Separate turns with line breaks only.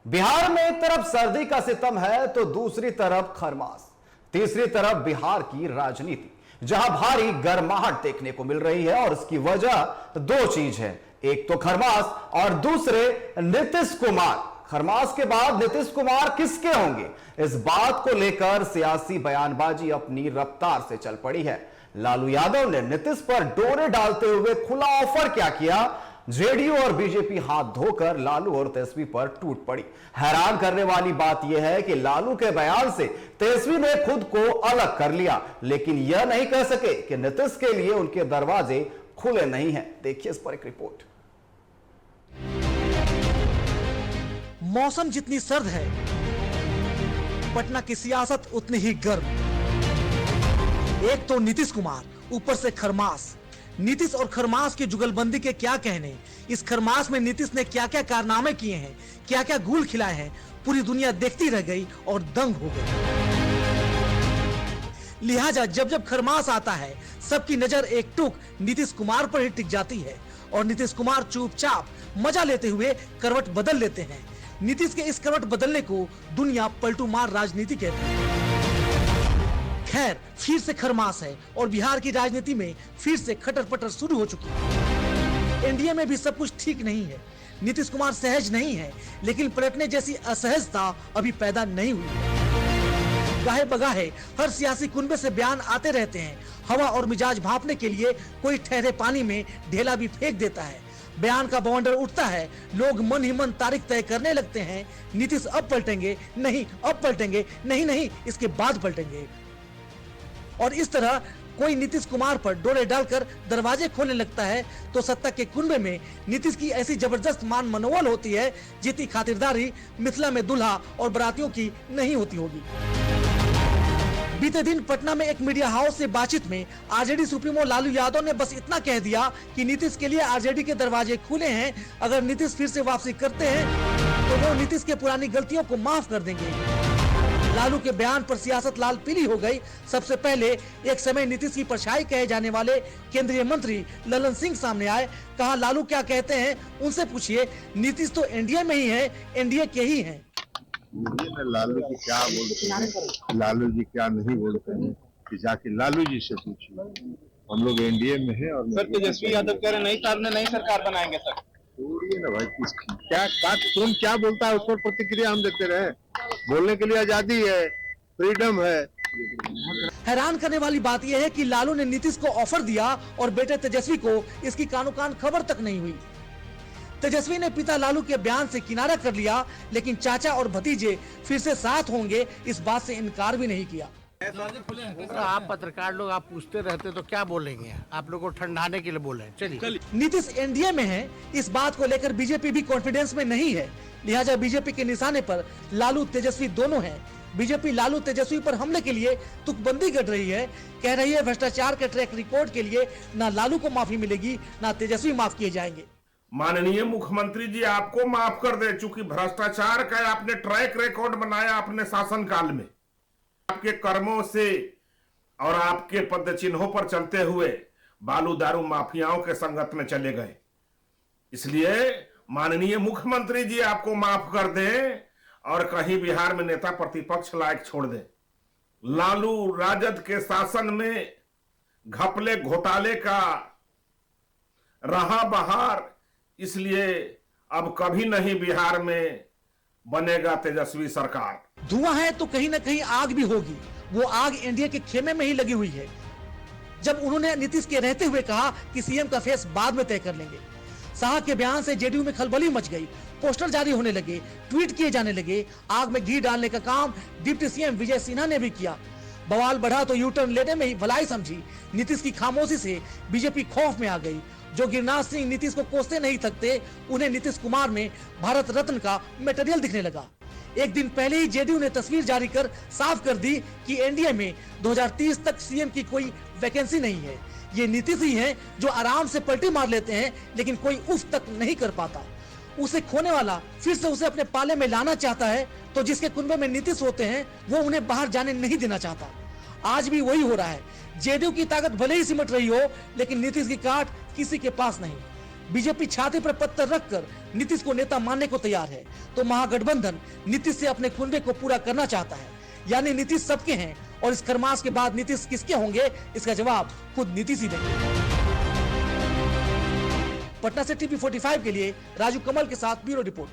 बिहार में एक तरफ सर्दी का सितम है तो दूसरी तरफ खरमास, तीसरी तरफ बिहार की राजनीति, जहां भारी गर्माहट देखने को मिल रही है। और इसकी वजह दो चीज है, एक तो खरमास और दूसरे नीतीश कुमार। खरमास के बाद नीतीश कुमार किसके होंगे, इस बात को लेकर सियासी बयानबाजी अपनी रफ्तार से चल पड़ी है। लालू यादव ने नीतीश पर डोरे डालते हुए खुला ऑफर क्या किया, जेडीयू और बीजेपी हाथ धोकर लालू और तेजस्वी पर टूट पड़ी। हैरान करने वाली बात यह है कि लालू के बयान से तेजस्वी ने खुद को अलग कर लिया, लेकिन यह नहीं कह सके कि नीतीश के लिए उनके दरवाजे खुले नहीं हैं। देखिए इस पर एक रिपोर्ट।
मौसम जितनी सर्द है, पटना की सियासत उतनी ही गर्म। एक तो नीतीश कुमार, ऊपर से खरमास। नीतीश और खरमास की जुगलबंदी के क्या कहने। इस खरमास में नीतीश ने क्या क्या कारनामे किए हैं, क्या क्या गुल खिलाए हैं, पूरी दुनिया देखती रह गई और दंग हो गई। लिहाजा जब जब खरमास आता है, सबकी नजर एक टूक नीतीश कुमार पर ही टिक जाती है और नीतीश कुमार चुपचाप मजा लेते हुए करवट बदल लेते हैं। नीतीश के इस करवट बदलने को दुनिया पलटू मार राजनीति कहती है। खैर, फिर से खरमास है और बिहार की राजनीति में फिर से खटर पटर शुरू हो चुकी है। एनडीए में भी सब कुछ ठीक नहीं है। नीतीश कुमार सहज नहीं है, लेकिन पलटने जैसी असहजता अभी पैदा नहीं हुई है। गाहे बगाहे हर सियासी कुनबे से बयान आते रहते हैं। हवा और मिजाज भांपने के लिए कोई ठहरे पानी में ढेला भी फेंक देता है। बयान का बवंडर उठता है, लोग मन ही मन तारीख तय करने लगते हैं। नीतीश अब पलटेंगे, नहीं अब पलटेंगे, नहीं नहीं इसके बाद पलटेंगे। और इस तरह कोई नीतीश कुमार पर डोरे डालकर दरवाजे खोलने लगता है तो सत्ता के कुनबे में नीतीश की ऐसी जबरदस्त मान मनोबल होती है जितनी खातिरदारी मिथिला में दुल्हा और बरातियों की नहीं होती होगी। बीते दिन पटना में एक मीडिया हाउस से बातचीत में आरजेडी सुप्रीमो लालू यादव ने बस इतना कह दिया कि नीतीश के लिए आरजेडी के दरवाजे खुले हैं। अगर नीतीश फिर से वापसी करते हैं तो वो नीतीश के पुरानी गलतियों को माफ कर देंगे। लालू के बयान पर सियासत लाल पीली हो गई। सबसे पहले एक समय नीतीश की परछाई कहे जाने वाले केंद्रीय मंत्री ललन सिंह सामने आए। कहा लालू क्या कहते हैं उनसे पूछिए, नीतीश तो एनडीए में ही है, एनडीए के ही हैं।
लालू जी क्या बोलते हैं, लालू जी क्या नहीं बोलते हैं कि जाके लालू जी से पूछिए। हम लोग एनडीए में है। और
सर तेजस्वी यादव कह रहे नहीं साहब ने नई सरकार बनाएंगे सर।
ना भाई, क्या बात तुम क्या बोलता है उस पर प्रतिक्रिया हम देते रहे। बोलने के लिए आजादी है, फ्रीडम है।
हैरान करने वाली बात यह है कि लालू ने नीतीश को ऑफर दिया और बेटे तेजस्वी को इसकी कानो कान खबर तक नहीं हुई। तेजस्वी ने पिता लालू के बयान से किनारा कर लिया, लेकिन चाचा और भतीजे फिर से साथ होंगे इस बात से इनकार भी नहीं किया।
आप पत्रकार लोग आप पूछते रहते तो क्या बोलेंगे, आप लोग को ठंडाने के लिए बोले। चलिए,
नीतीश एनडीए में है, इस बात को लेकर बीजेपी भी कॉन्फिडेंस में नहीं है। लिहाजा बीजेपी के निशाने पर लालू तेजस्वी दोनों हैं। बीजेपी लालू तेजस्वी पर हमले के लिए तुकबंदी कर रही है। कह रही है भ्रष्टाचार के ट्रैक रिकॉर्ड के लिए ना लालू को माफी मिलेगी, ना तेजस्वी माफ किए जाएंगे।
माननीय मुख्यमंत्री जी आपको माफ कर दे, चूंकि भ्रष्टाचार का आपने ट्रैक रिकॉर्ड बनाया अपने शासनकाल में। आपके कर्मों से और आपके पद चिन्हों पर चलते हुए बालू दारू माफियाओं के संगत में चले गए। इसलिए माननीय मुख्यमंत्री जी आपको माफ कर दें और कहीं बिहार में नेता प्रतिपक्ष लायक छोड़ दें। लालू राजद के शासन में घपले घोटाले का रहा बहार, इसलिए अब कभी नहीं बिहार में बनेगा तेजस्वी सरकार।
धुआं है तो कहीं ना कहीं आग भी होगी। वो आग एनडीए के खेमे में ही लगी हुई है। जब उन्होंने नीतीश के रहते हुए कहा कि सीएम का फेस बाद में तय कर लेंगे, शाह के बयान से जेडीयू में खलबली मच गई। पोस्टर जारी होने लगे, ट्वीट किए जाने लगे। आग में घी डालने का काम डिप्टी सीएम विजय सिन्हा ने भी किया। बवाल बढ़ा तो यू टर्न लेने में ही भलाई समझी। नीतीश की खामोशी से बीजेपी खौफ में आ गई। जो गिरिराज सिंह नीतीश को कोसते नहीं थकते, उन्हें नीतीश कुमार में भारत रत्न का मटेरियल दिखने लगा। एक दिन पहले ही जेडीयू ने तस्वीर जारी कर साफ कर दी कि एनडीए में 2030 तक सीएम की कोई वैकेंसी नहीं है। ये नीतीश ही हैं जो आराम से पलटी मार लेते हैं, लेकिन कोई उफ तक नहीं कर पाता। उसे खोने वाला फिर से उसे अपने पाले में लाना चाहता है, तो जिसके कुनबे में नीतीश होते हैं वो उन्हें बाहर जाने नहीं देना चाहता। आज भी वही हो रहा है। जेडीयू की ताकत भले ही सिमट रही हो, लेकिन नीतीश की काट किसी के पास नहीं। बीजेपी छाती पर पत्थर रखकर नीतीश को नेता मानने को तैयार है, तो महागठबंधन नीतीश से अपने खुनवे को पूरा करना चाहता है। यानी नीतीश सबके हैं और इस खरमास के बाद नीतीश किसके होंगे, इसका जवाब खुद नीतीश ही देंगे। पटना से टीवी 45 के लिए राजू कमल के साथ ब्यूरो रिपोर्ट।